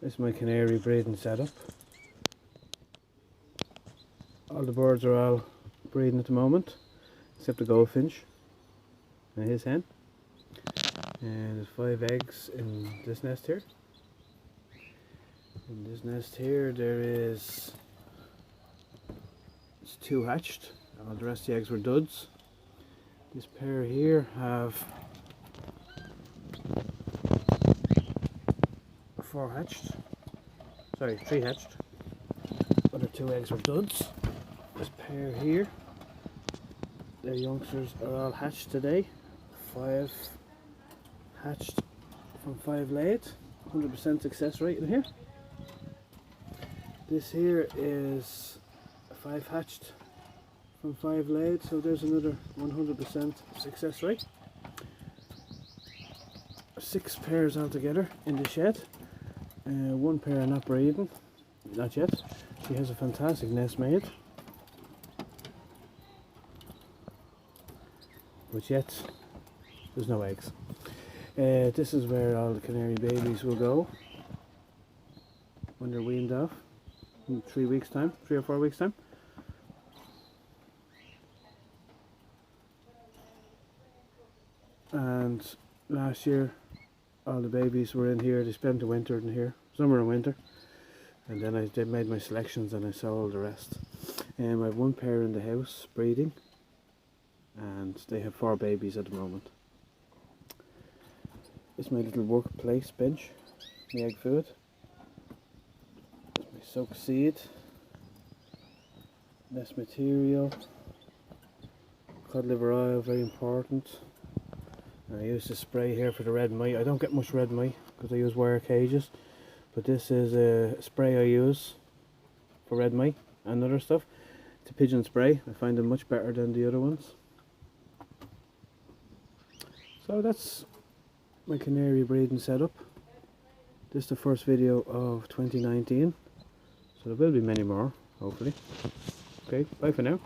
This is my canary breeding setup. All the birds are all breeding at the moment, except the goldfinch and his hen. And there's 5 eggs in this nest here. In this nest here it's 2 hatched. All the rest of the eggs were duds. This pair here have 4 hatched. Sorry, 3 hatched. Other 2 eggs were duds. This pair here, their youngsters are all hatched today. 5 hatched from 5 laid. 100% success rate in here. This here is 5 hatched from 5 laid, so there's another 100% success rate. 6 pairs altogether in the shed. 1 pair not breeding, not yet. She has a fantastic nest made, but yet there's no eggs. This is where all the canary babies will go when they're weaned off in 3 weeks time, 3 or 4 weeks time. And last year all the babies were in here. They spent the winter in here, summer and winter, and then I made my selections and I sold the rest. I have 1 pair in the house breeding, and they have 4 babies at the moment. This is my little workplace bench, my egg food. This is my soak seed, nest material, cod liver oil, very important. I use the spray here for the red mite. I don't get much red mite because I use wire cages, but this is a spray I use for red mite and other stuff. It's a pigeon spray. I find them much better than the other ones. So that's my canary breeding setup. This is the first video of 2019, so there will be many more, hopefully. Okay, bye for now.